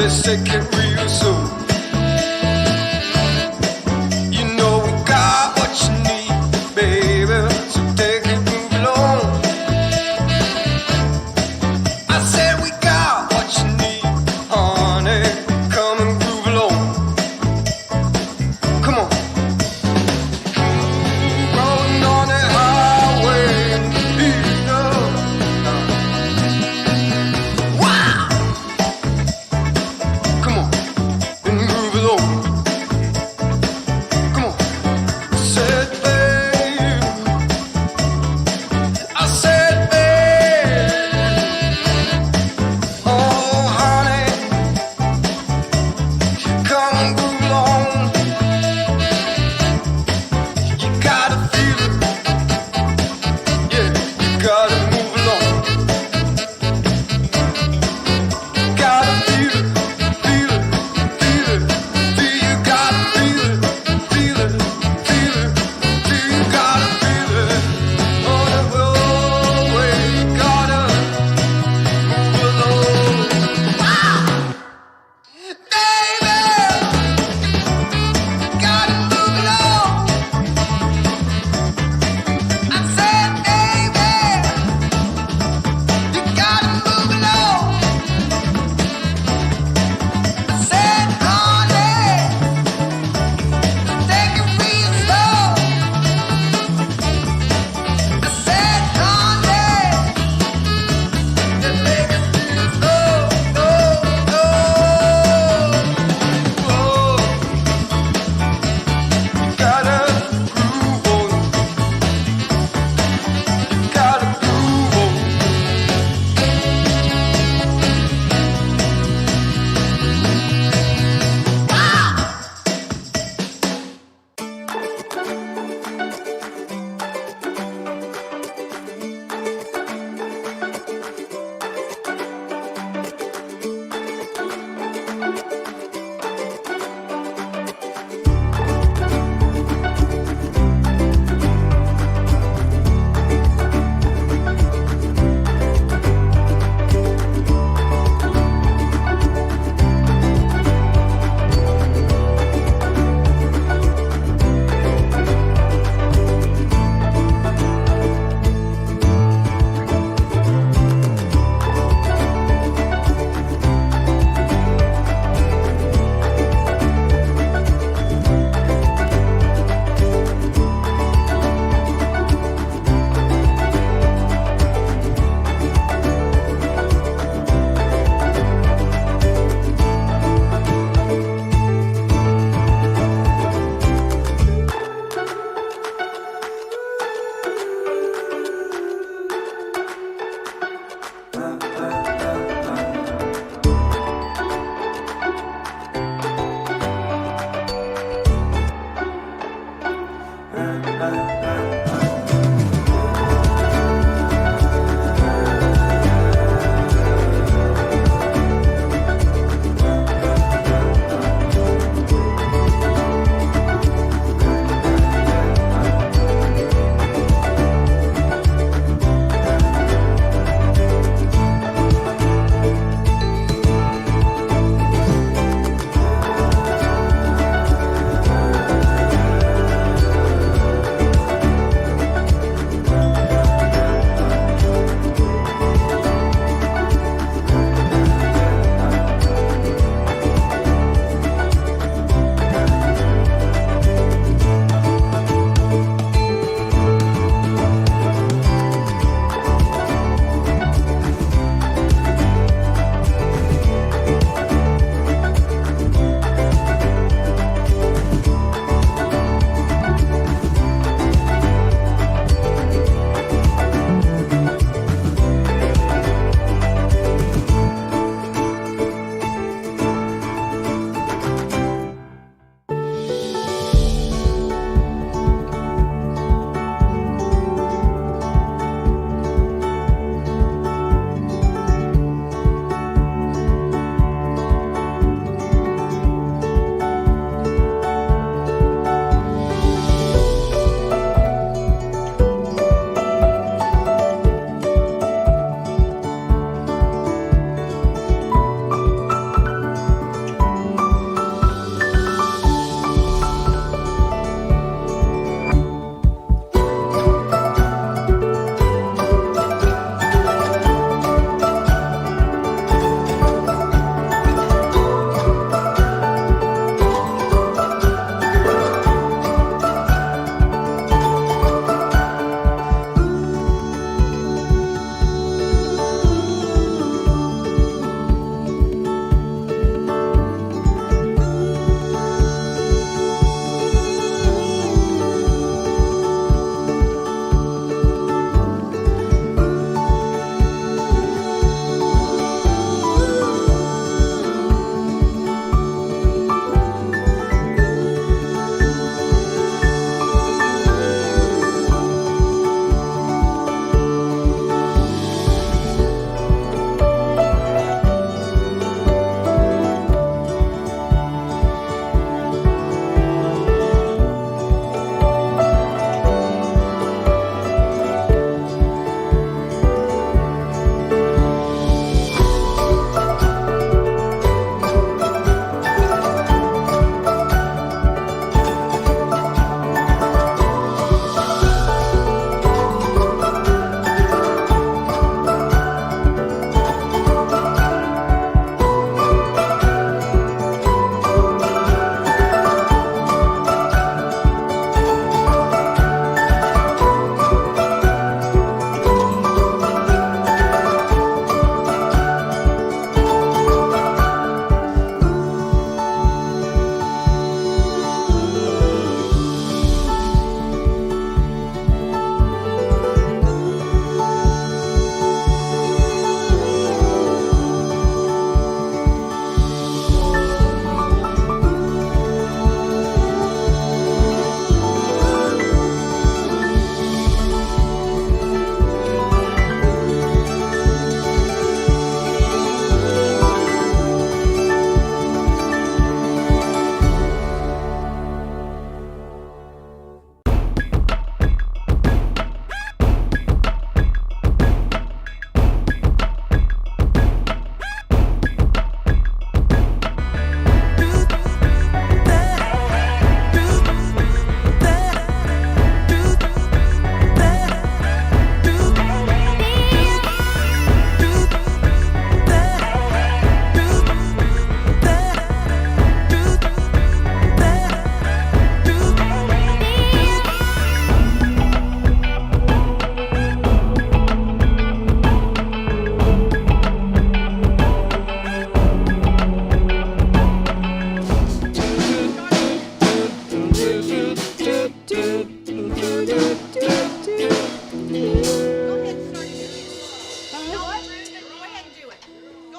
let's take it real soon. You know we got what you need, baby, so take it, move along. I said we got what you need, honey, come and groove along. Come on. Rolling on that highway and beating up. Wow! Come on.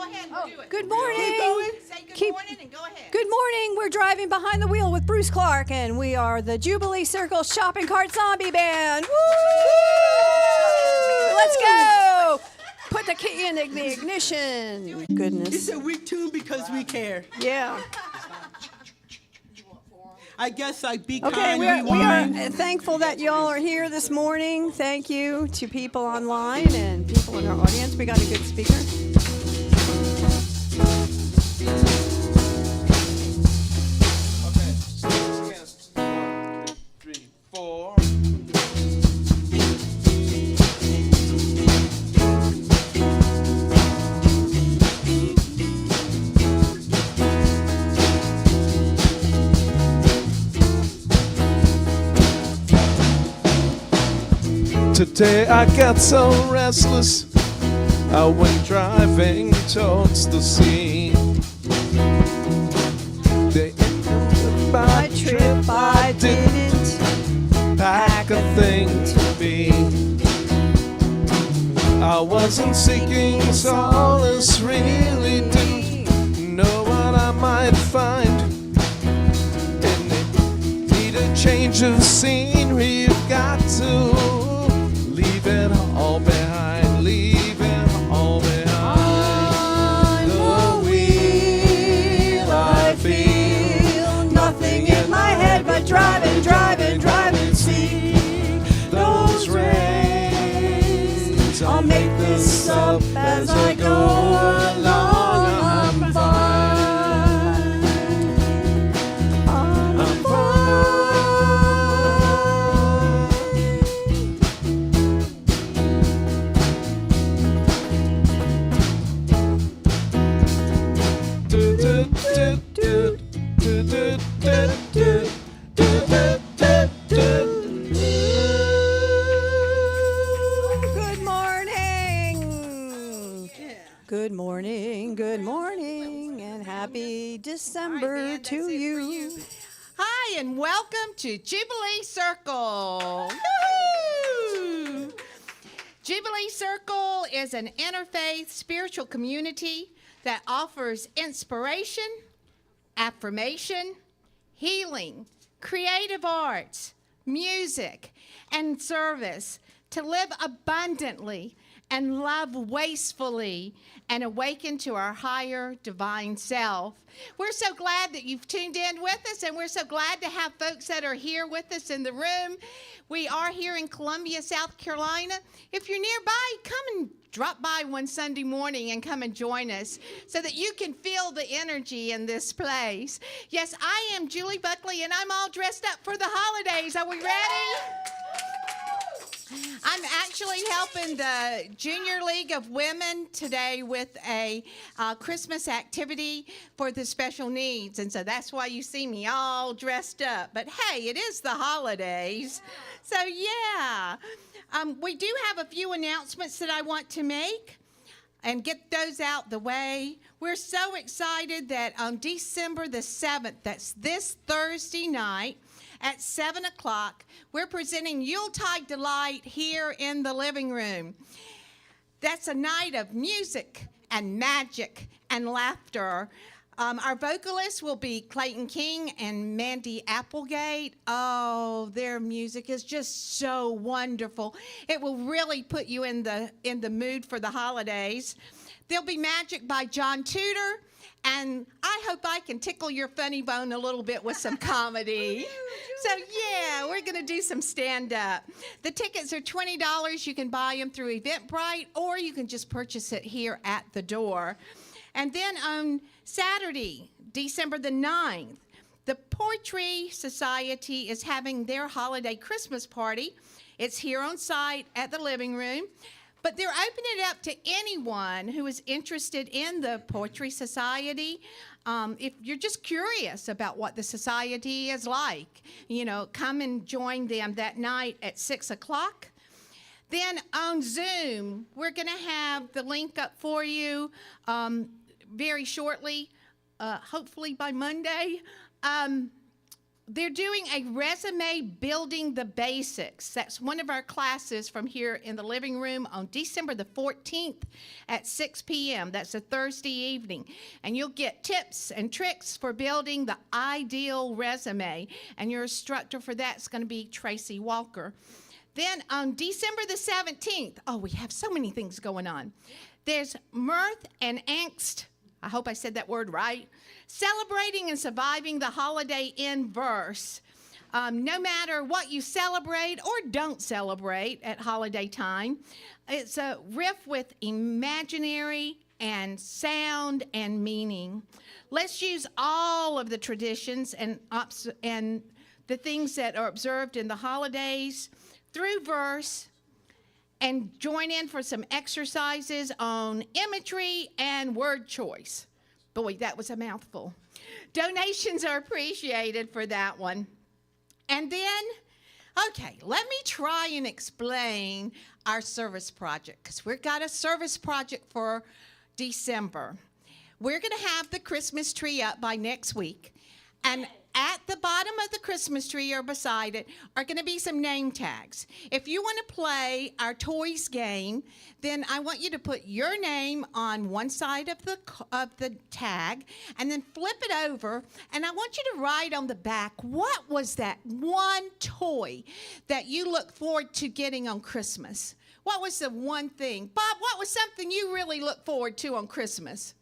ahead and do it. Good morning. Say good morning and go ahead. Good morning. We're driving behind the wheel with Bruce Clark, and we are the Jubilee Circle Shopping Cart Zombie Band. Woo! Let's go. Put the key in the ignition. Goodness. It's a weak tune because we care. Yeah. I guess be Okay, kind, we are rewind. thankful that y'all are here this morning. Thank you to people online and people in our audience. We got a good speaker. Okay. 1, 2, 3, 4. Today I got so restless, I went driving towards the sea. The end of my trip, I didn't pack a thing to be. I wasn't seeking solace, really didn't know what I might find. And it need a change of scenery, you've got to leave it all behind, leave it all behind. On the wheel I feel nothing in my head but driving, driving, driving. See those rains. I'll make this up as I go along. I'm fine. I'm fine. Good morning. Good morning, good morning, and happy December man, that's to it for you. you. Hi, and welcome to Jubilee Circle. Woo! Jubilee Circle is an interfaith spiritual community that offers inspiration, affirmation, healing, creative arts, music, and service to live abundantly and love wastefully and awaken to our higher divine self. We're so glad that you've tuned in with us, and we're so glad to have folks that are here with us in the room. We are here in Columbia, South Carolina. If you're nearby, come and drop by one Sunday morning and come and join us so that you can feel the energy in this place. Yes, I am Julie Buckley, and I'm all dressed up for the holidays. Are we ready? I'm actually helping the Junior League of Women today with a Christmas activity for the special needs. And so that's why you see me all dressed up. But hey, it is the holidays. So yeah, we do have a few announcements that I want to make and get those out the way. We're so excited that on December the 7th, that's this Thursday night, at 7 o'clock, we're presenting Yuletide Delight here in the living room. That's a night of music and magic and laughter. Our vocalists will be Clayton King and Mandy Applegate. Oh, their music is just so wonderful. It will really put you in the mood for the holidays. There'll be magic by John Tudor. And I hope I can tickle your funny bone a little bit with some comedy. So, yeah, we're going to do some stand-up. The tickets are $20. You can buy them through Eventbrite, or you can just purchase it here at the door. And then on Saturday, December the 9th, the Poetry Society is having their holiday Christmas party. It's here on site at the living room. But they're opening it up to anyone who is interested in the Poetry Society. If you're just curious about what the society is like, come and join them that night at 6 o'clock. Then on Zoom, we're going to have the link up for you very shortly, hopefully by Monday. they're doing a resume building the basics. That's one of our classes from here in the living room on December the 14th at 6 p.m. That's a Thursday evening. And you'll get tips and tricks for building the ideal resume. And your instructor for that is going to be Tracy Walker. Then on December the 17th, oh, we have so many things going on. There's mirth and angst. I hope I said that word right. Celebrating and surviving the holiday in verse. No matter what you celebrate or don't celebrate at holiday time, it's a riff with imaginary and sound and meaning. Let's use all of the traditions and the things that are observed in the holidays through verse, and join in for some exercises on imagery and word choice. Boy, that was a mouthful. Donations are appreciated for that one. And then, okay, let me try and explain our service project, because we've got a service project for December. We're going to have the Christmas tree up by next week. And at the bottom of the Christmas tree or beside it are going to be some name tags. If you want to play our toys game, then I want you to put your name on one side of the tag and then flip it over, and I want you to write on the back, what was that one toy that you look forward to getting on Christmas? What was the one thing? Bob, what was something you really look forward to on Christmas?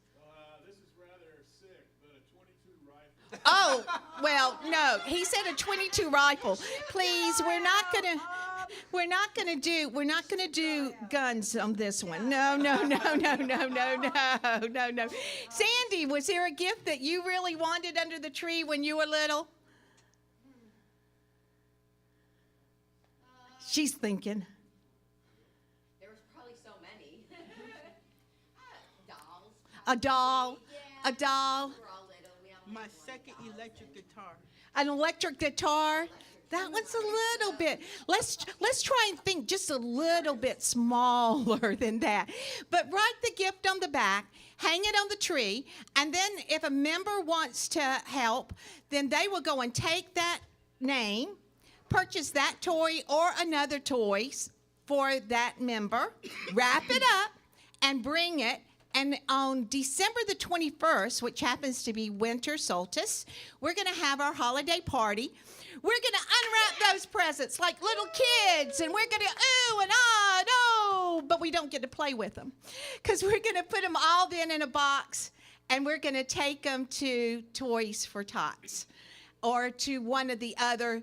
This is rather sick, but a 22 rifle. Oh, well, no. He said a 22 rifle. Please, we're not gonna do guns on this one. No. Sandy, was there a gift that you really wanted under the tree when you were little? She's thinking. There was probably so many. Dolls. A doll. Yeah. A doll. We're all little. We all My had second electric guitar. An electric guitar. That one's a little bit. Let's try and think just a little bit smaller than that. But write the gift on the back, hang it on the tree, and then if a member wants to help, then they will go and take that name, purchase that toy or another toy for that member, wrap it up, and bring it. And on December the 21st, which happens to be winter solstice, we're going to have our holiday party. We're going to unwrap those presents like little kids, and we're going to ooh and ah and oh, but we don't get to play with them because we're going to put them all in a box, and we're going to take them to Toys for Tots or to one of the other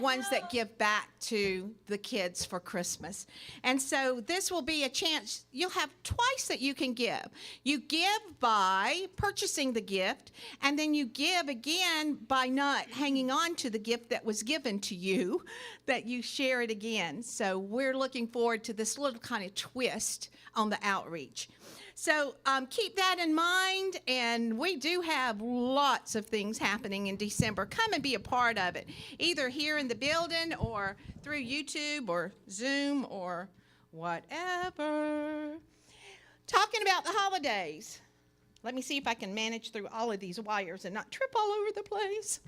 ones that give back to the kids for Christmas. And so this will be a chance. You'll have twice that you can give. You give by purchasing the gift, and then you give again by not hanging on to the gift that was given to you, that you share it again. So we're looking forward to this little kind of twist on the outreach. So keep that in mind, and we do have lots of things happening in December. Come and be a part of it, either here in the building or through YouTube or Zoom or whatever. Talking about the holidays. Let me see if I can manage through all of these wires and not trip all over the place.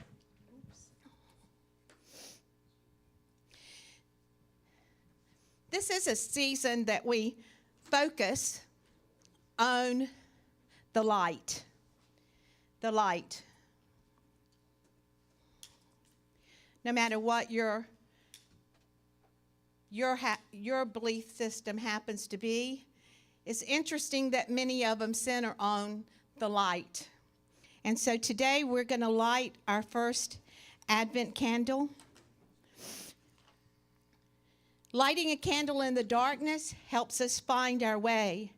This is a season that we focus on the light. The light. No matter what your belief system happens to be, it's interesting that many of them center on the light. And so today we're going to light our first Advent candle. Lighting a candle in the darkness helps us find our way.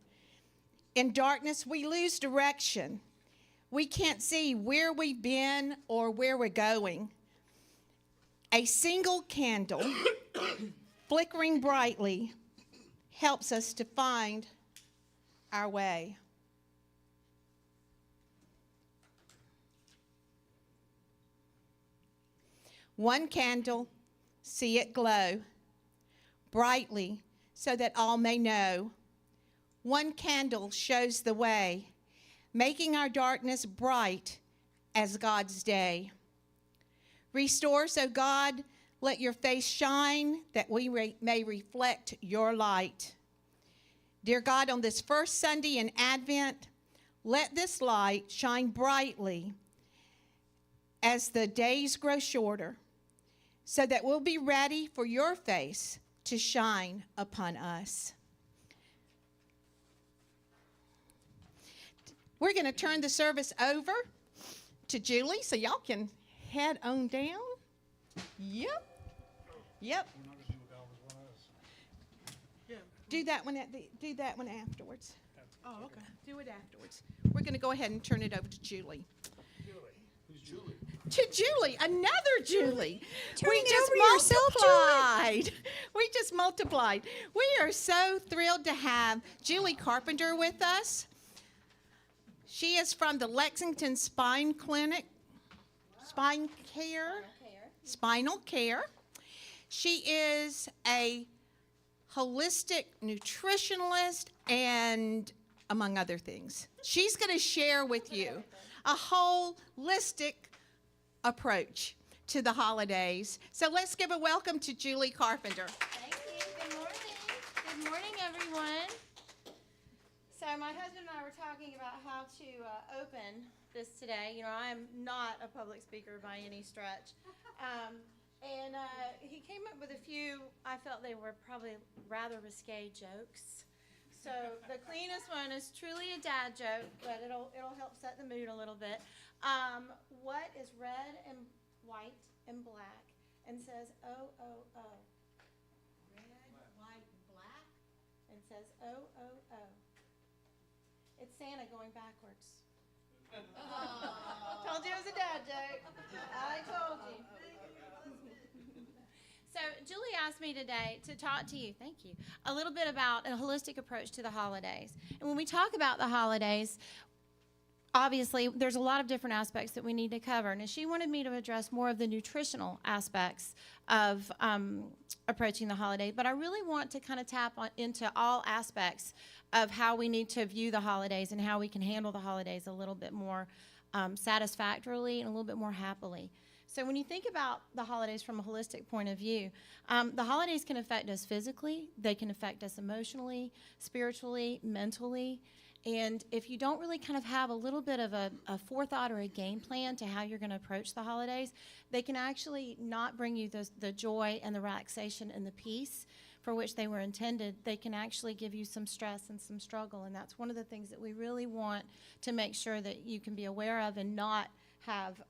In darkness, we lose direction. We can't see where we've been or where we're going. A single candle, flickering brightly, helps us to find our way. One candle, see it glow brightly so that all may know. One candle shows the way, making our darkness bright as God's day. Restore us, O God. Let your face shine that we may reflect your light. Dear God, on this first Sunday in Advent, let this light shine brightly as the days grow shorter, so that we'll be ready for your face to shine upon us. We're going to turn the service over to Julie so y'all can head on down. Yep. Do that one afterwards. Oh, okay. Do it afterwards. We're going to go ahead and turn it over to Julie. Who's Julie? To Julie, another Julie. Turn We it just over yourself, multiplied. We just multiplied. We are so thrilled to have Julie Carpenter with us. She is from the Lexington Spinal Care. She is a holistic nutritionalist and among other things. She's going to share with you a holistic approach to the holidays. So let's give a welcome to Julie Carpenter. Thank you. Good morning. Good morning, everyone. So my husband and I were talking about how to open this today. You know, I am not a public speaker by any stretch. And he came up with a few, I felt they were probably rather risque jokes. So the cleanest one is truly a dad joke, but it'll help set the mood a little bit. What is red and white and black and says O O O? Red, white, and black and says O O O. It's Santa going backwards. Told you it was a dad joke. I told you. So Julie asked me today to talk to you, thank you, a little bit about a holistic approach to the holidays. And when we talk about the holidays, obviously there's a lot of different aspects that we need to cover. And she wanted me to address more of the nutritional aspects of approaching the holiday. But I really want to kind of tap into all aspects of how we need to view the holidays and how we can handle the holidays a little bit more satisfactorily and a little bit more happily. So when you think about the holidays from a holistic point of view, the holidays can affect us physically, they can affect us emotionally, spiritually, mentally. And if you don't really kind of have a little bit of a forethought or a game plan to how you're going to approach the holidays, they can actually not bring you the joy and the relaxation and the peace for which they were intended. They can actually give you some stress and some struggle. And that's one of the things that we really want to make sure that you can be aware of and not have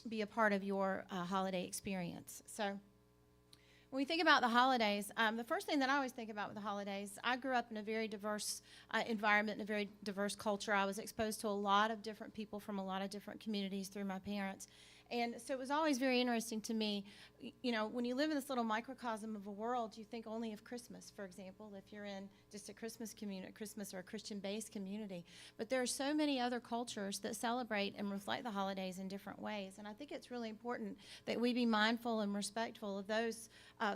be a part of your holiday experience. So when we think about the holidays, the first thing that I always think about with the holidays, I grew up in a very diverse environment, in a very diverse culture. I was exposed to a lot of different people from a lot of different communities through my parents. And so it was always very interesting to me, you know, when you live in this little microcosm of a world, you think only of Christmas, for example, if you're in just a Christmas community, Christmas or a Christian-based community. But there are so many other cultures that celebrate and reflect the holidays in different ways. And I think it's really important that we be mindful and respectful of those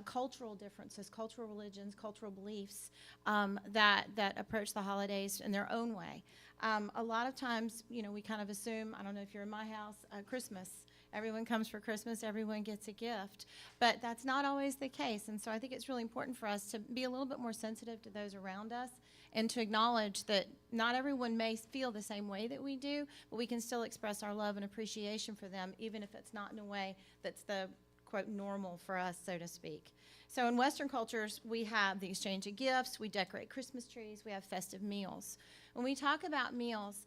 cultural differences, cultural religions, cultural beliefs that approach the holidays in their own way. A lot of times, you know, we kind of assume, I don't know if you're in my house, Christmas. Everyone comes for Christmas, everyone gets a gift. But that's not always the case. And so I think it's really important for us to be a little bit more sensitive to those around us and to acknowledge that not everyone may feel the same way that we do, but we can still express our love and appreciation for them, even if it's not in a way that's the, quote, normal for us, so to speak. So in Western cultures, we have the exchange of gifts, we decorate Christmas trees, we have festive meals. When we talk about meals,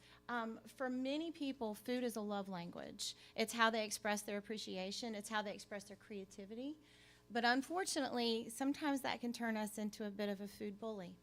for many people, food is a love language. It's how they express their appreciation. It's how they express their creativity. But unfortunately, sometimes that can turn us into a bit of a food bully.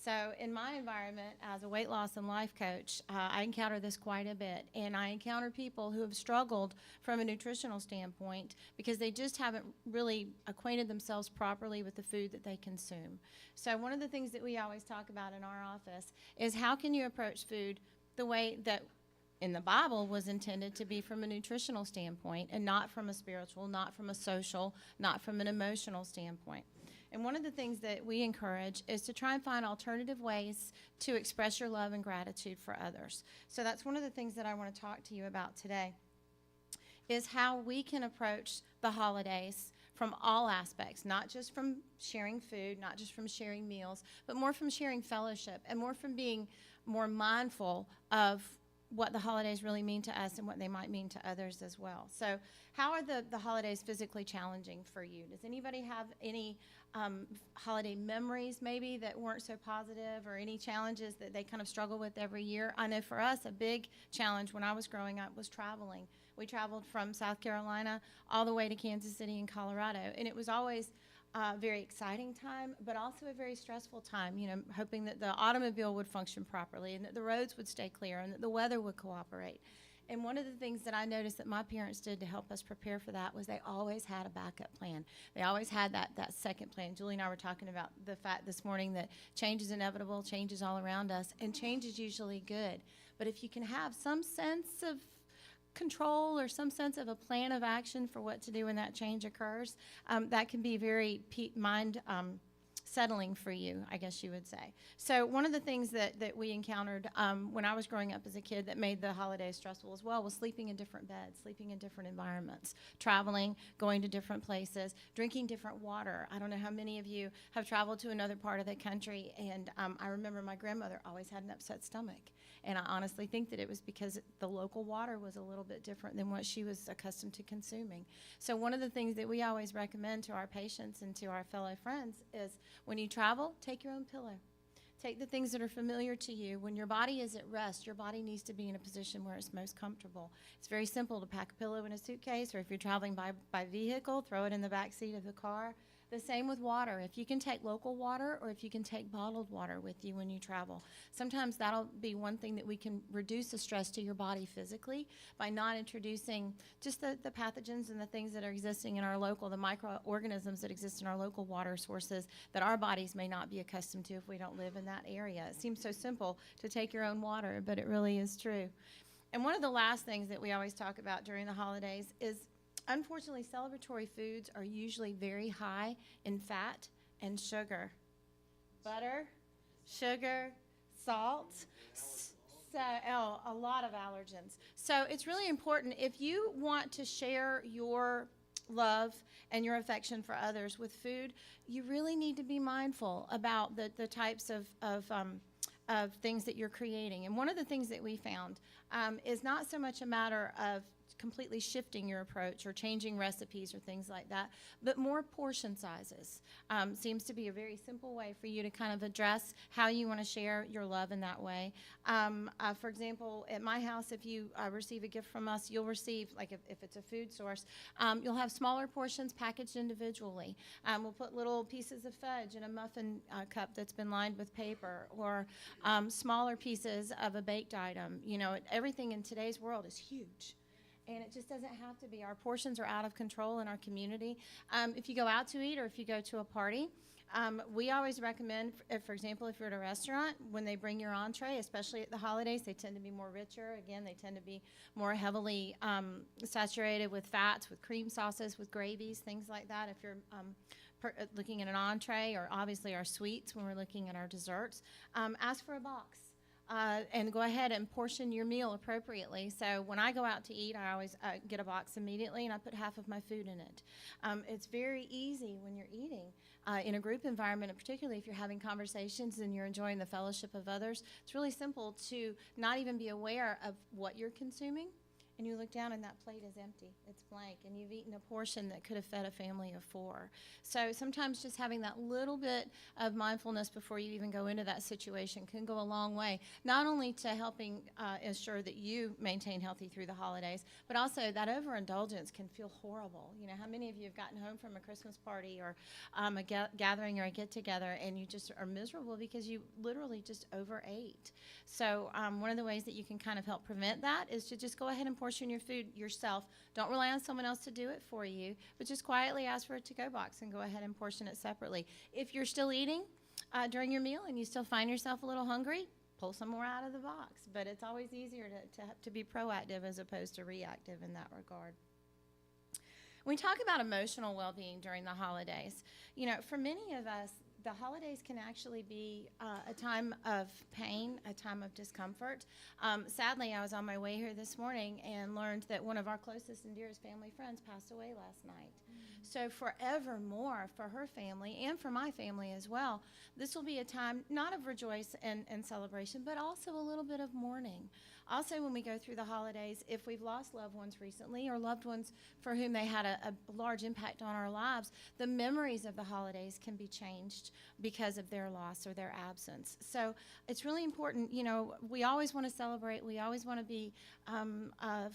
So in my environment, as a weight loss and life coach, I encounter this quite a bit. And I encounter people who have struggled from a nutritional standpoint because they just haven't really acquainted themselves properly with the food that they consume. So one of the things that we always talk about in our office is how can you approach food the way that in the Bible was intended to be from a nutritional standpoint and not from a spiritual, not from a social, not from an emotional standpoint. And one of the things that we encourage is to try and find alternative ways to express your love and gratitude for others. So that's one of the things that I want to talk to you about today. is how we can approach the holidays from all aspects, not just from sharing food, not just from sharing meals, but more from sharing fellowship and more from being more mindful of what the holidays really mean to us and what they might mean to others as well. So how are the holidays physically challenging for you? Does anybody have any holiday memories maybe that weren't so positive, or any challenges that they kind of struggle with every year? I know for us, a big challenge when I was growing up was traveling. We traveled from South Carolina all the way to Kansas City and Colorado, and it was always a very exciting time, but also a very stressful time, you know, hoping that the automobile would function properly and that the roads would stay clear and that the weather would cooperate. And one of the things that I noticed that my parents did to help us prepare for that was they always had a backup plan. They always had that second plan. Julie and I were talking about the fact this morning that change is inevitable, change is all around us, and change is usually good. But if you can have some sense of control or some sense of a plan of action for what to do when that change occurs, that can be very mind settling for you, I guess you would say. So one of the things that we encountered when I was growing up as a kid that made the holidays stressful as well was sleeping in different beds, sleeping in different environments, traveling, going to different places, drinking different water. I don't know how many of you have traveled to another part of the country, and I remember my grandmother always had an upset stomach. And I honestly think that it was because the local water was a little bit different than what she was accustomed to consuming. So one of the things that we always recommend to our patients and to our fellow friends is when you travel, take your own pillow. Take the things that are familiar to you. When your body is at rest, your body needs to be in a position where it's most comfortable. It's very simple to pack a pillow in a suitcase, or if you're traveling by vehicle, throw it in the back seat of the car. The same with water. If you can take local water or if you can take bottled water with you when you travel. Sometimes that'll be one thing that we can reduce the stress to your body physically by not introducing just the pathogens and the things that are existing in our local, the microorganisms that exist in our local water sources that our bodies may not be accustomed to if we don't live in that area. It seems so simple to take your own water, but it really is true. And one of the last things that we always talk about during the holidays is, unfortunately, celebratory foods are usually very high in fat and sugar. Butter, sugar, salt, a lot of allergens. So it's really important, if you want to share your love and your affection for others with food, you really need to be mindful about the types of things that you're creating. And one of the things that we found is not so much a matter of completely shifting your approach or changing recipes or things like that, but more portion sizes seems to be a very simple way for you to kind of address how you want to share your love in that way. For example, at my house, if you receive a gift from us, you'll receive, like if it's a food source, you'll have smaller portions packaged individually. We'll put little pieces of fudge in a muffin cup that's been lined with paper, or smaller pieces of a baked item. You know, everything in today's world is huge. And it just doesn't have to be. Our portions are out of control in our community. If you go out to eat or if you go to a party, we always recommend, for example, if you're at a restaurant, when they bring your entree, especially at the holidays, they tend to be more richer. Again, they tend to be more heavily saturated with fats, with cream sauces, with gravies, things like that. If you're looking at an entree, or obviously our sweets when we're looking at our desserts, ask for a box. And go ahead and portion your meal appropriately. So when I go out to eat, I always get a box immediately, and I put half of my food in it. It's very easy when you're eating in a group environment, and particularly if you're having conversations and you're enjoying the fellowship of others. It's really simple to not even be aware of what you're consuming, and you look down and that plate is empty. It's blank, and you've eaten a portion that could have fed a family of 4. So sometimes just having that little bit of mindfulness before you even go into that situation can go a long way, not only to helping ensure that you maintain healthy through the holidays, but also that overindulgence can feel horrible. You know, how many of you have gotten home from a Christmas party or a gathering or a get-together, and you just are miserable because you literally just overate? So one of the ways that you can kind of help prevent that is to just go ahead and portion your food yourself. Don't rely on someone else to do it for you, but just quietly ask for a to-go box and go ahead and portion it separately. If you're still eating during your meal and you still find yourself a little hungry, pull some more out of the box. But it's always easier to be proactive as opposed to reactive in that regard. When we talk about emotional well-being during the holidays, you know, for many of us, the holidays can actually be a time of pain, a time of discomfort. Sadly, I was on my way here this morning and learned that one of our closest and dearest family friends passed away last night. So forevermore, for her family and for my family as well, this will be a time not of rejoice and celebration, but also a little bit of mourning. Also, when we go through the holidays, if we've lost loved ones recently or loved ones for whom they had a large impact on our lives, the memories of the holidays can be changed because of their loss or their absence. So it's really important, you know, we always want to celebrate, we always want to be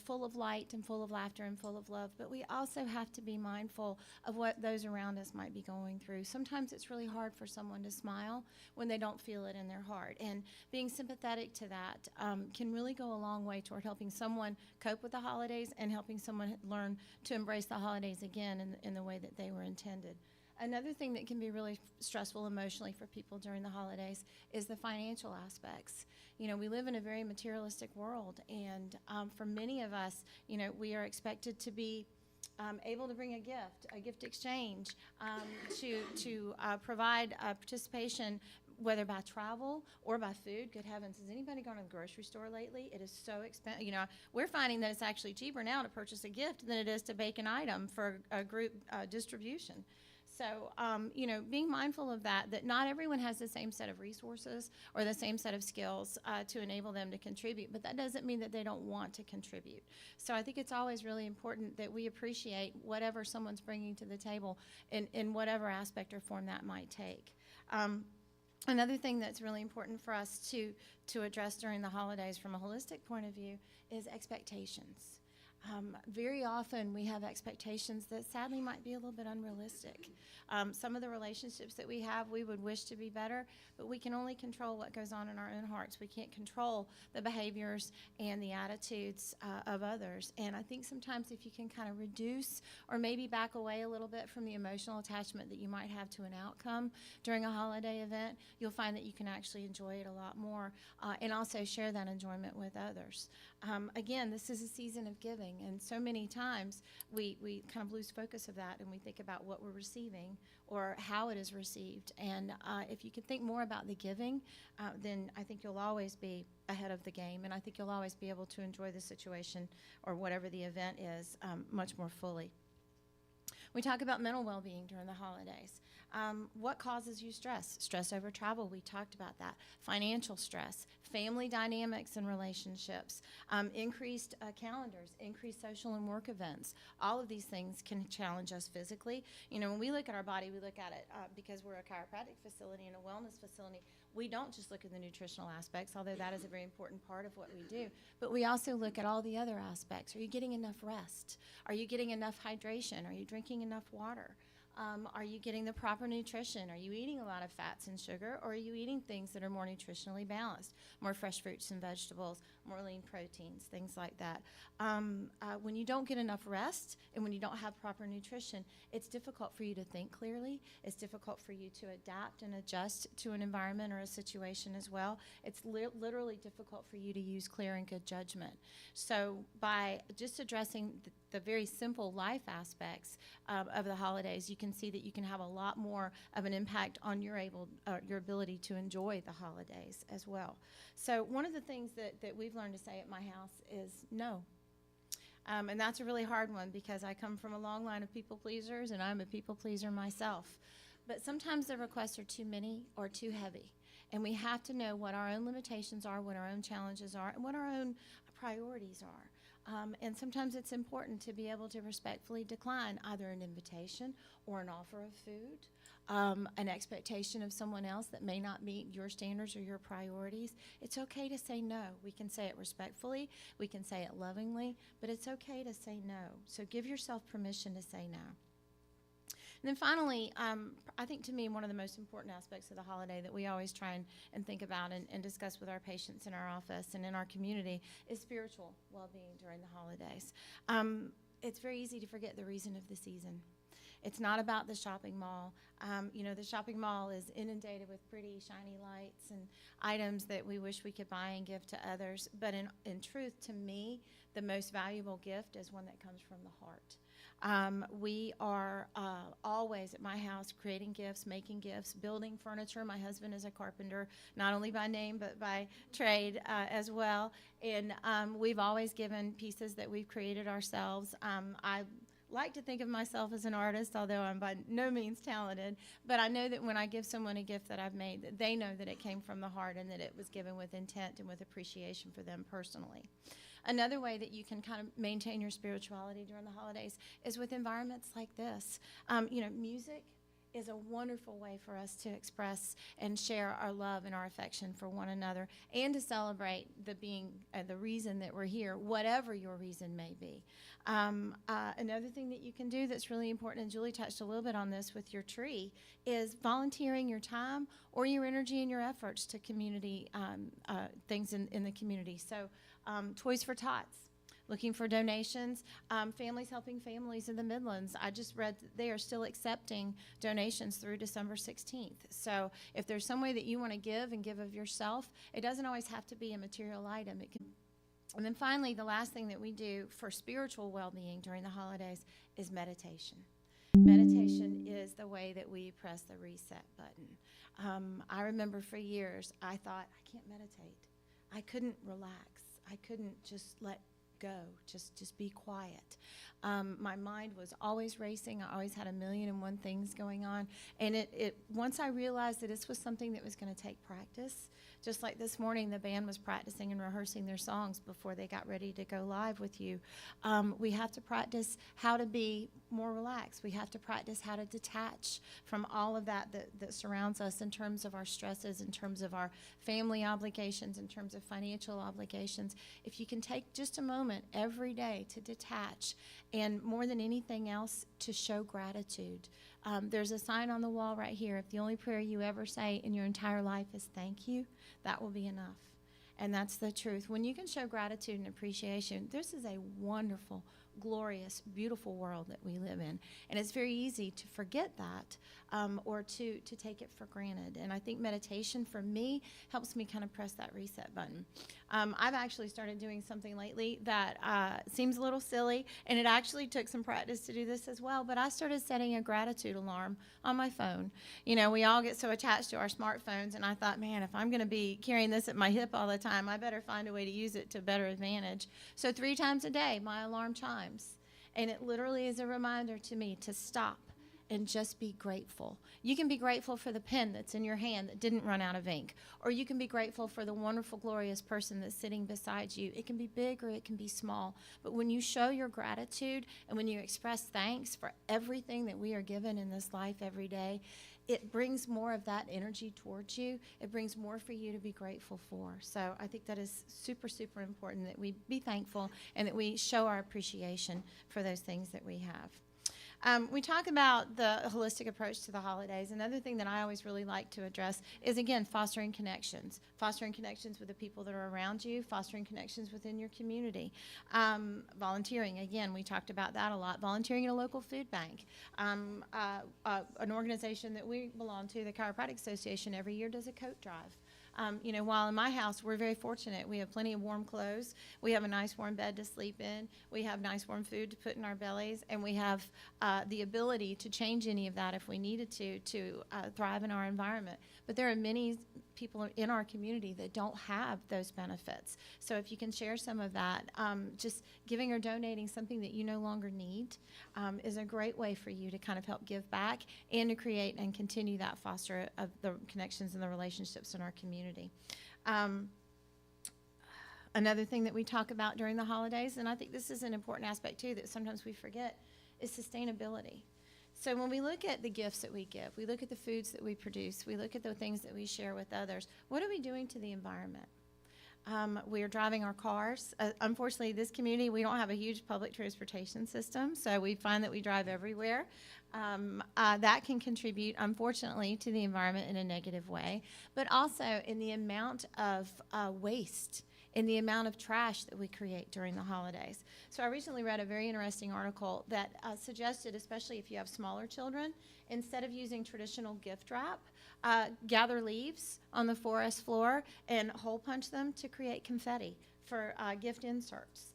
full of light and full of laughter and full of love, but we also have to be mindful of what those around us might be going through. Sometimes it's really hard for someone to smile when they don't feel it in their heart, and being sympathetic to that can really go a long way toward helping someone cope with the holidays and helping someone learn to embrace the holidays again in the way that they were intended. Another thing that can be really stressful emotionally for people during the holidays is the financial aspects. You know, we live in a very materialistic world, and for many of us, you know, we are expected to be able to bring a gift exchange, to provide participation, whether by travel or by food. Good heavens, has anybody gone to the grocery store lately? It is so expensive. You know, we're finding that it's actually cheaper now to purchase a gift than it is to bake an item for a group distribution. So, you know, being mindful of that not everyone has the same set of resources or the same set of skills to enable them to contribute, but that doesn't mean that they don't want to contribute. So I think it's always really important that we appreciate whatever someone's bringing to the table in whatever aspect or form that might take. Another thing that's really important for us to address during the holidays from a holistic point of view is expectations. Very often we have expectations that sadly might be a little bit unrealistic. Some of the relationships that we have, we would wish to be better, but we can only control what goes on in our own hearts. We can't control the behaviors and the attitudes of others. And I think sometimes if you can kind of reduce or maybe back away a little bit from the emotional attachment that you might have to an outcome during a holiday event, you'll find that you can actually enjoy it a lot more and also share that enjoyment with others. Again, this is a season of giving, and so many times we kind of lose focus of that and we think about what we're receiving or how it is received. And if you can think more about the giving, then I think you'll always be ahead of the game, and I think you'll always be able to enjoy the situation or whatever the event is much more fully. We talk about mental well-being during the holidays. What causes you stress? Stress over travel, we talked about that. Financial stress, family dynamics and relationships, increased calendars, increased social and work events. All of these things can challenge us physically. You know, when we look at our body, we look at it because we're a chiropractic facility and a wellness facility. We don't just look at the nutritional aspects, although that is a very important part of what we do, but we also look at all the other aspects. Are you getting enough rest? Are you getting enough hydration? Are you drinking enough water? Are you getting the proper nutrition? Are you eating a lot of fats and sugar, or are you eating things that are more nutritionally balanced? More fresh fruits and vegetables, more lean proteins, things like that. When you don't get enough rest and when you don't have proper nutrition, it's difficult for you to think clearly. It's difficult for you to adapt and adjust to an environment or a situation as well. It's literally difficult for you to use clear and good judgment. So by just addressing the very simple life aspects of the holidays, you can see that you can have a lot more of an impact on your ability to enjoy the holidays as well. So one of the things that we've learned to say at my house is no. And that's a really hard one because I come from a long line of people pleasers and I'm a people pleaser myself. But sometimes the requests are too many or too heavy. And we have to know what our own limitations are, what our own challenges are, and what our own priorities are. And sometimes it's important to be able to respectfully decline either an invitation or an offer of food, an expectation of someone else that may not meet your standards or your priorities. It's okay to say no. We can say it respectfully, we can say it lovingly, but it's okay to say no. So give yourself permission to say no. And then finally, I think to me one of the most important aspects of the holiday that we always try and think about and discuss with our patients in our office and in our community is spiritual well-being during the holidays. It's very easy to forget the reason of the season. It's not about the shopping mall. You know, the shopping mall is inundated with pretty, shiny lights and items that we wish we could buy and give to others. But in truth, to me, the most valuable gift is one that comes from the heart. We are always at my house creating gifts, making gifts, building furniture. My husband is a carpenter, not only by name but by trade as well. And we've always given pieces that we've created ourselves. I like to think of myself as an artist, although I'm by no means talented. But I know that when I give someone a gift that I've made, that they know that it came from the heart and that it was given with intent and with appreciation for them personally. Another way that you can kind of maintain your spirituality during the holidays is with environments like this. Music is a wonderful way for us to express and share our love and our affection for one another, and to celebrate the reason that we're here, whatever your reason may be. Another thing that you can do that's really important, and Julie touched a little bit on this with your tree, is volunteering your time or your energy and your efforts to community things in the community. So Toys for Tots, looking for donations. Families Helping Families in the Midlands, I just read that they are still accepting donations through December 16th. So if there's some way that you want to give and give of yourself, it doesn't always have to be a material item. It can. And then finally, the last thing that we do for spiritual well-being during the holidays is meditation. Meditation is the way that we press the reset button. I remember for years I thought, I can't meditate. I couldn't relax. I couldn't just let go, just be quiet. My mind was always racing. I always had 1,000,001 things going on. And once I realized that this was something that was going to take practice, just like this morning, the band was practicing and rehearsing their songs before they got ready to go live with you. We have to practice how to be more relaxed. We have to practice how to detach from all of that surrounds us in terms of our stresses, in terms of our family obligations, in terms of financial obligations. If you can take just a moment every day to detach, and more than anything else, to show gratitude. There's a sign on the wall right here. If the only prayer you ever say in your entire life is thank you, that will be enough. And that's the truth. When you can show gratitude and appreciation, this is a wonderful, glorious, beautiful world that we live in. And it's very easy to forget that or to take it for granted. And I think meditation, for me, helps me kind of press that reset button. I've actually started doing something lately that seems a little silly, and it actually took some practice to do this as well, but I started setting a gratitude alarm on my phone. You know, we all get so attached to our smartphones, and I thought, man, if I'm going to be carrying this at my hip all the time, I better find a way to use it to better advantage. So 3 times a day, my alarm chimes, and it literally is a reminder to me to stop and just be grateful. You can be grateful for the pen that's in your hand that didn't run out of ink, or you can be grateful for the wonderful, glorious person that's sitting beside you. It can be big or it can be small, but when you show your gratitude and when you express thanks for everything that we are given in this life every day, it brings more of that energy towards you. It brings more for you to be grateful for. So I think that is super, super important, that we be thankful and that we show our appreciation for those things that we have. We talk about the holistic approach to the holidays. Another thing that I always really like to address is, again, fostering connections with the people that are around you, fostering connections within your community. Volunteering, again, we talked about that a lot. Volunteering in a local food bank. An organization that we belong to, the Chiropractic Association, every year does a coat drive. While in my house, we're very fortunate. We have plenty of warm clothes. We have a nice warm bed to sleep in. We have nice warm food to put in our bellies. And we have the ability to change any of that if we needed to thrive in our environment. But there are many people in our community that don't have those benefits. So if you can share some of that, just giving or donating something that you no longer need is a great way for you to kind of help give back and to create and continue that foster of the connections and the relationships in our community. Another thing that we talk about during the holidays, and I think this is an important aspect too that sometimes we forget, is sustainability. So when we look at the gifts that we give, we look at the foods that we produce, we look at the things that we share with others, what are we doing to the environment? We are driving our cars. Unfortunately, this community, we don't have a huge public transportation system, so we find that we drive everywhere. That can contribute, unfortunately, to the environment in a negative way, but also in the amount of waste, in the amount of trash that we create during the holidays. So I recently read a very interesting article that suggested, especially if you have smaller children, instead of using traditional gift wrap, gather leaves on the forest floor and hole punch them to create confetti for gift inserts.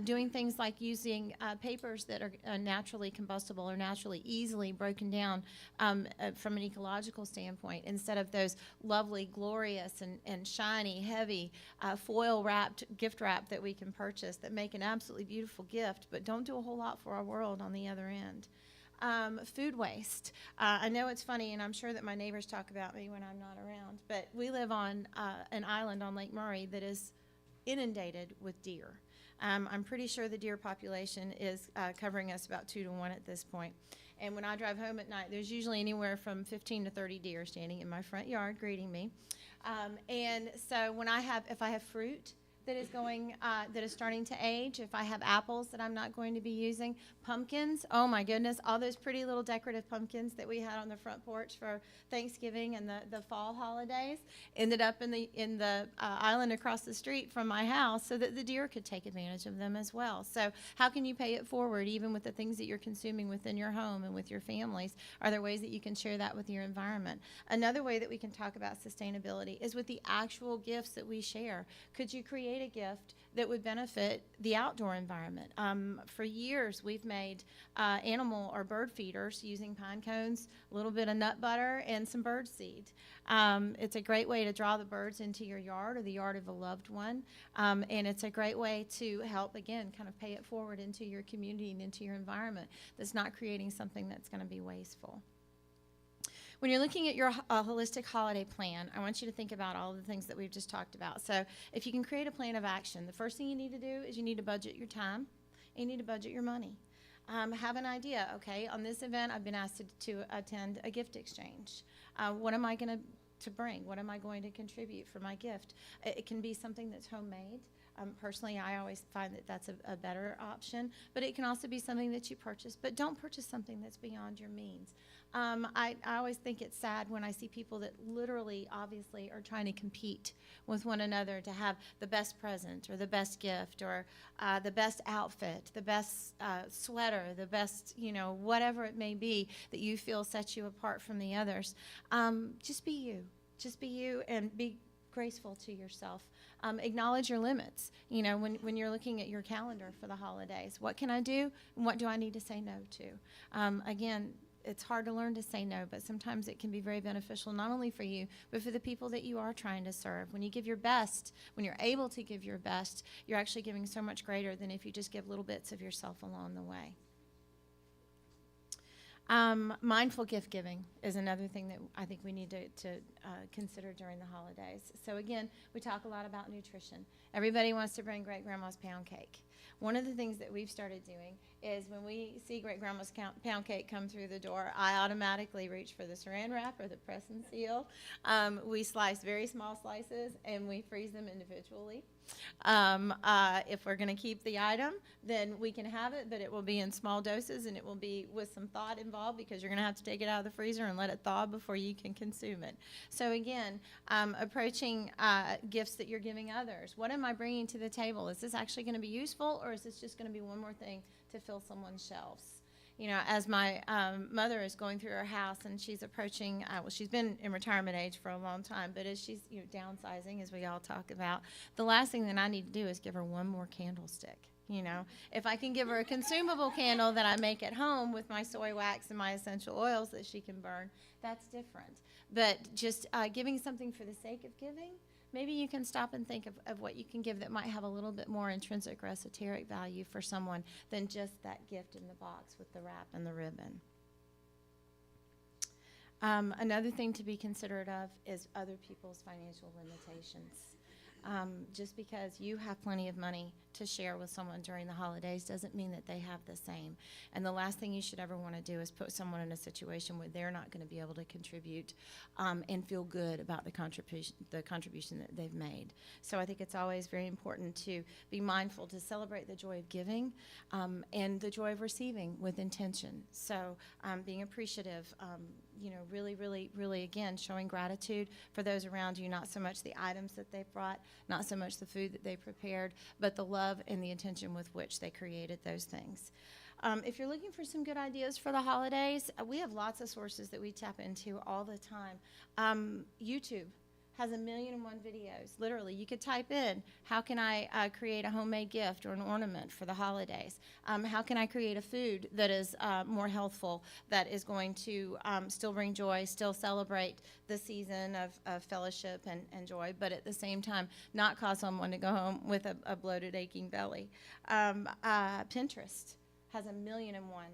Doing things like using papers that are naturally combustible or naturally easily broken down from an ecological standpoint, instead of those lovely, glorious, and shiny, heavy foil-wrapped gift wrap that we can purchase that make an absolutely beautiful gift, but don't do a whole lot for our world on the other end. Food waste. I know it's funny, and I'm sure that my neighbors talk about me when I'm not around, but we live on an island on Lake Murray that is inundated with deer. I'm pretty sure the deer population is covering us about 2 to 1 at this point. And when I drive home at night, there's usually anywhere from 15 to 30 deer standing in my front yard greeting me. And so if I have fruit that is starting to age, if I have apples that I'm not going to be using, pumpkins, oh my goodness, all those pretty little decorative pumpkins that we had on the front porch for Thanksgiving and the fall holidays ended up in the island across the street from my house so that the deer could take advantage of them as well. So how can you pay it forward even with the things that you're consuming within your home and with your families? Are there ways that you can share that with your environment? Another way that we can talk about sustainability is with the actual gifts that we share. Could you create a gift that would benefit the outdoor environment? For years, we've made animal or bird feeders using pine cones, a little bit of nut butter, and some bird seed. It's a great way to draw the birds into your yard or the yard of a loved one, and it's a great way to help, again, kind of pay it forward into your community and into your environment that's not creating something that's going to be wasteful. When you're looking at your holistic holiday plan, I want you to think about all the things that we've just talked about. So if you can create a plan of action, the first thing you need to do is you need to budget your time, and you need to budget your money. Have an idea, okay, on this event I've been asked to attend a gift exchange. What am I going to bring? What am I going to contribute for my gift? It can be something that's homemade. Personally, I always find that that's a better option, but it can also be something that you purchase, but don't purchase something that's beyond your means. I always think it's sad when I see people that literally, obviously, are trying to compete with one another to have the best present or the best gift or the best outfit, the best sweater, the best, whatever it may be that you feel sets you apart from the others. Just be you. Just be you and be graceful to yourself. Acknowledge your limits. When you're looking at your calendar for the holidays, what can I do and what do I need to say no to? Again, it's hard to learn to say no, but sometimes it can be very beneficial not only for you, but for the people that you are trying to serve. When you give your best, when you're able to give your best, you're actually giving so much greater than if you just give little bits of yourself along the way. Mindful gift giving is another thing that I think we need to consider during the holidays. So again, we talk a lot about nutrition. Everybody wants to bring great grandma's pound cake. One of the things that we've started doing is when we see great grandma's pound cake come through the door, I automatically reach for the saran wrap or the press and seal. We slice very small slices and we freeze them individually. If we're going to keep the item, then we can have it, but it will be in small doses and it will be with some thought involved because you're going to have to take it out of the freezer and let it thaw before you can consume it. So again, approaching gifts that you're giving others. What am I bringing to the table? Is this actually going to be useful, or is this just going to be one more thing to fill someone's shelves? As my mother is going through her house and she's approaching, she's been in retirement age for a long time, but as she's downsizing, as we all talk about, the last thing that I need to do is give her one more candlestick. If I can give her a consumable candle that I make at home with my soy wax and my essential oils that she can burn, that's different. But just giving something for the sake of giving, maybe you can stop and think of what you can give that might have a little bit more intrinsic or esoteric value for someone than just that gift in the box with the wrap and the ribbon. Another thing to be considerate of is other people's financial limitations. Just because you have plenty of money to share with someone during the holidays doesn't mean that they have the same. And the last thing you should ever want to do is put someone in a situation where they're not going to be able to contribute and feel good about the contribution that they've made. So I think it's always very important to be mindful to celebrate the joy of giving and the joy of receiving with intention. So being appreciative, really, again, showing gratitude for those around you, not so much the items that they've brought, not so much the food that they prepared, but the love and the intention with which they created those things. If you're looking for some good ideas for the holidays, we have lots of sources that we tap into all the time. YouTube has 1,000,001 videos. Literally, you could type in, how can I create a homemade gift or an ornament for the holidays? How can I create a food that is more healthful, that is going to still bring joy, still celebrate the season of fellowship and joy, but at the same time, not cause someone to go home with a bloated, aching belly. Pinterest has 1,000,001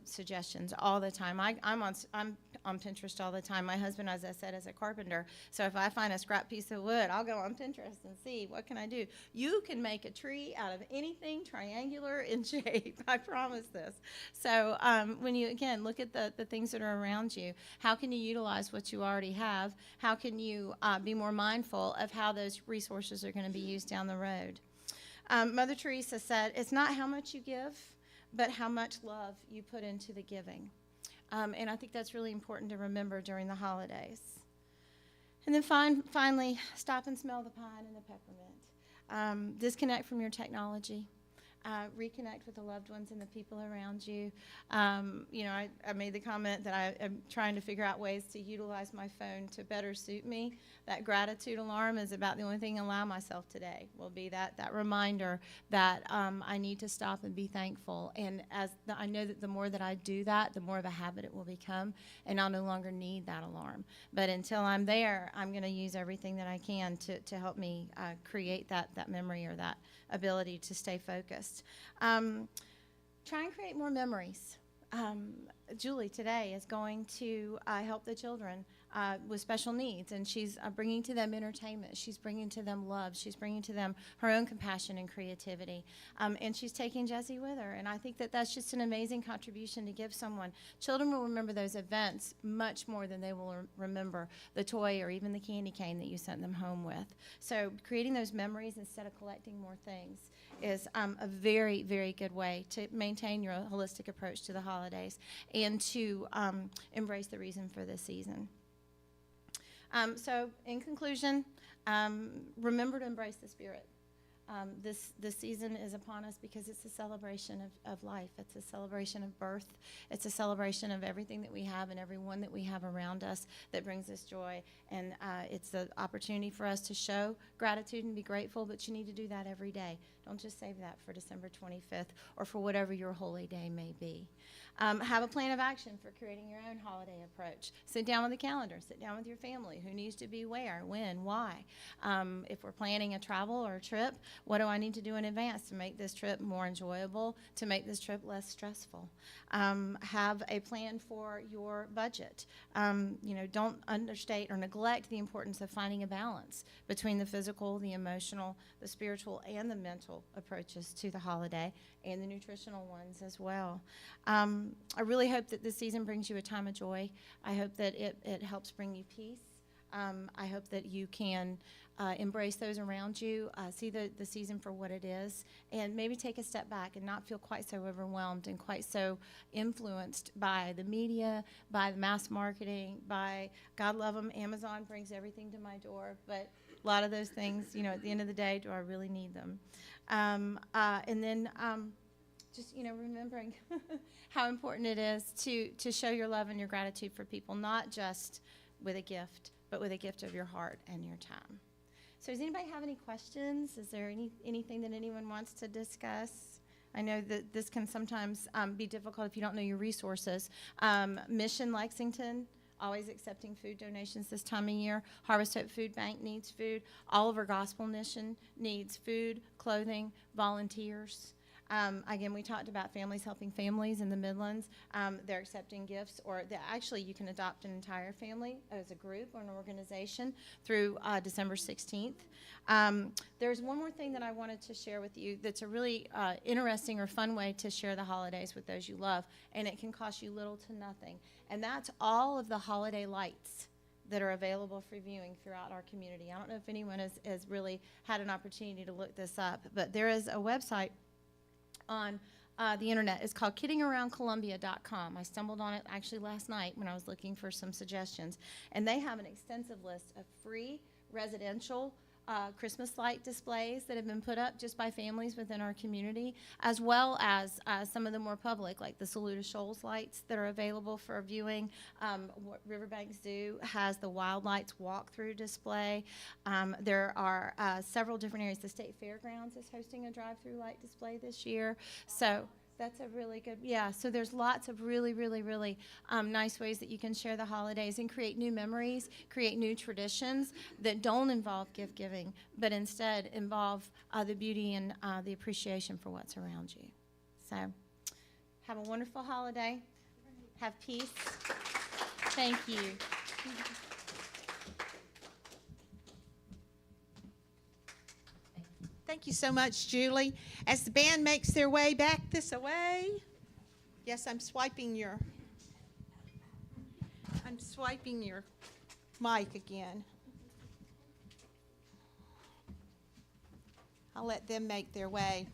suggestions all the time. I'm on Pinterest all the time. My husband, as I said, is a carpenter, so if I find a scrap piece of wood, I'll go on Pinterest and see what can I do. You can make a tree out of anything triangular in shape. I promise this. So when you again look at the things that are around you, how can you utilize what you already have? How can you be more mindful of how those resources are going to be used down the road? Mother Teresa said, "It's not how much you give, but how much love you put into the giving." And I think that's really important to remember during the holidays. And then finally, stop and smell the pine and the peppermint. Disconnect from your technology. Reconnect with the loved ones and the people around you. I made the comment that I am trying to figure out ways to utilize my phone to better suit me. That gratitude alarm is about the only thing I allow myself today. Will be that reminder that I need to stop and be thankful. And I know that the more that I do that, the more of a habit it will become, and I'll no longer need that alarm. But until I'm there, I'm going to use everything that I can to help me create that memory or that ability to stay focused. Try and create more memories. Julie today is going to help the children with special needs, and she's bringing to them entertainment. She's bringing to them love. She's bringing to them her own compassion and creativity, and she's taking Jesse with her. And I think that that's just an amazing contribution to give someone. Children will remember those events much more than they will remember the toy or even the candy cane that you sent them home with. So creating those memories instead of collecting more things is a very, very good way to maintain your holistic approach to the holidays and to embrace the reason for this season. So in conclusion, remember to embrace the Spirit. This season is upon us because it's a celebration of life. It's a celebration of birth. It's a celebration of everything that we have and everyone that we have around us that brings us joy. And it's an opportunity for us to show gratitude and be grateful, but you need to do that every day. Don't just save that for December 25th or for whatever your holy day may be. Have a plan of action for creating your own holiday approach. Sit down with a calendar. Sit down with your family. Who needs to be where, when, why? If we're planning a travel or a trip, what do I need to do in advance to make this trip more enjoyable, to make this trip less stressful? Have a plan for your budget. Don't understate or neglect the importance of finding a balance between the physical, the emotional, the spiritual, and the mental approaches to the holiday, and the nutritional ones as well. I really hope that this season brings you a time of joy. I hope that it helps bring you peace. I hope that you can embrace those around you, see the season for what it is, and maybe take a step back and not feel quite so overwhelmed and quite so influenced by the media, by the mass marketing, by, God love them, Amazon brings everything to my door, but a lot of those things, at the end of the day, do I really need them? And then just remembering how important it is to show your love and your gratitude for people, not just with a gift, but with a gift of your heart and your time. So does anybody have any questions? Is there anything that anyone wants to discuss? I know that this can sometimes be difficult if you don't know your resources. Mission Lexington, always accepting food donations this time of year. Harvest Hope Food Bank needs food. Oliver Gospel Mission needs food, clothing, volunteers. Again, we talked about families helping families in the Midlands. They're accepting gifts, or actually you can adopt an entire family as a group or an organization through December 16th. There's one more thing that I wanted to share with you that's a really interesting or fun way to share the holidays with those you love, and it can cost you little to nothing. And that's all of the holiday lights that are available for viewing throughout our community. I don't know if anyone has really had an opportunity to look this up, but there is a website on the internet. It's called kiddingaroundcolumbia.com. I stumbled on it actually last night when I was looking for some suggestions. And they have an extensive list of free residential Christmas light displays that have been put up just by families within our community, as well as some of the more public, like the Saluda Shoals lights that are available for viewing. Riverbank Zoo has the Wild Lights walkthrough display. There are several different areas. The State Fairgrounds is hosting a drive-through light display this year. So that's a really good, yeah. So there's lots of really, really, really nice ways that you can share the holidays and create new memories, create new traditions that don't involve gift giving, but instead involve the beauty and the appreciation for what's around you. So have a wonderful holiday. Have peace. Thank you. Thank you so much, Julie. As the band makes their way back this way, yes, I'm swiping your mic again. I'll let them make their way.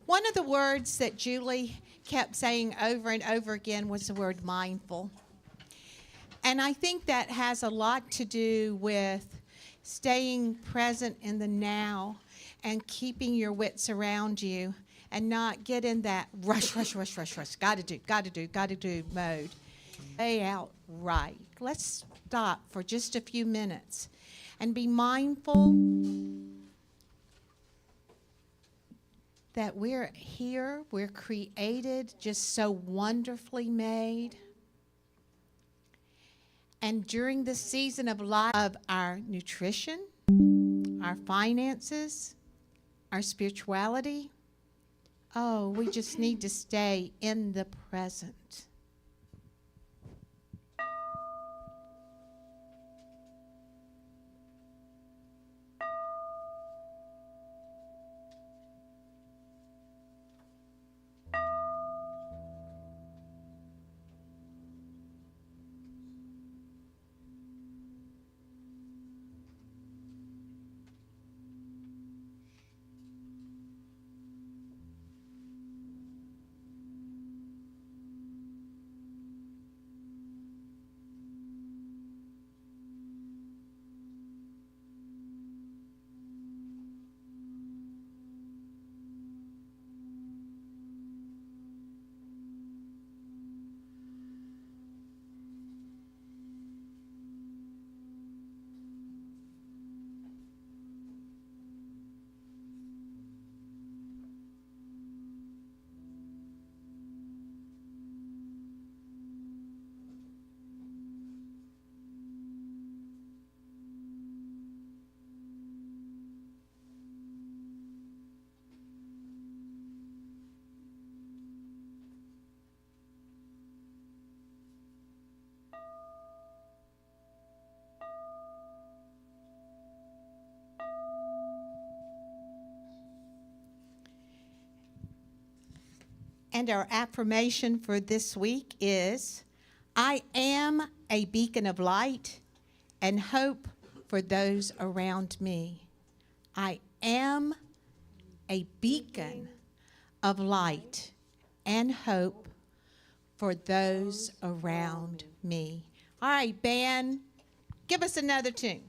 One of the words that Julie kept saying over and over again was the word mindful. And I think that has a lot to do with staying present in the now and keeping your wits around you and not get in that rush, gotta do mode. Stay out right. Let's stop for just a few minutes and be mindful that we're here, we're created, just so wonderfully made. And during this season of life, of our nutrition, our finances, our spirituality, oh, we just need to stay in the present. And our affirmation for this week is, I am a beacon of light and hope for those around me. I am a beacon of light and hope for those around me. All right, band, give us another tune.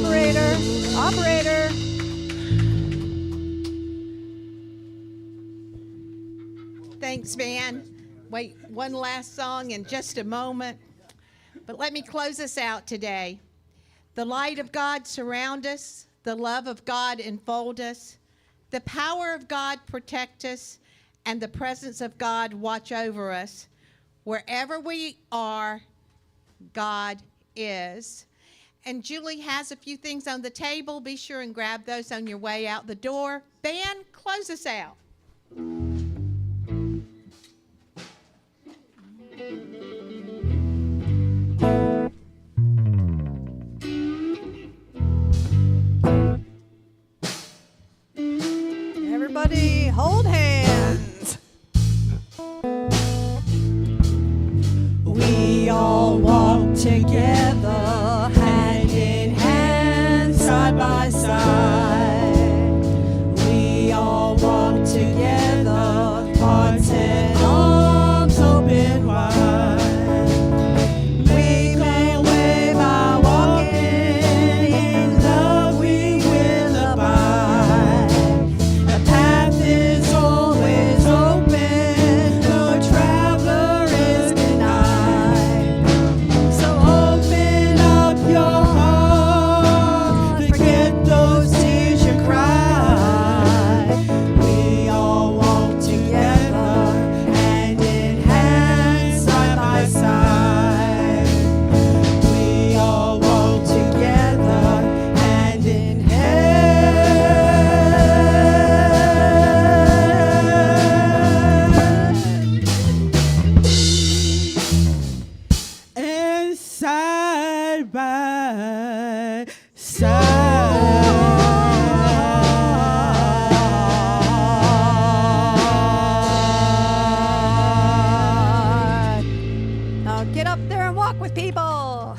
Operator, operator. Thanks, man. Wait, one last song in just a moment. But let me close us out today. The light of God surround us. The love of God enfold us. The power of God protect us. And the presence of God watch over us. Wherever we are, God is. And Julie has a few things on the table. Be sure and grab those on your way out the door. Ben, close us out. Everybody hold hands. We all walk together, hand in hand, side by side. We all walk together, hearts and arms open wide. We make way by walking, in love we will abide. The path is always open, no traveler is denied. So open up your heart, forget those tears you cried. We all walk together, hand in hand, side by side. We all walk together, hand in hand. And side by side. Now get up there and walk with people.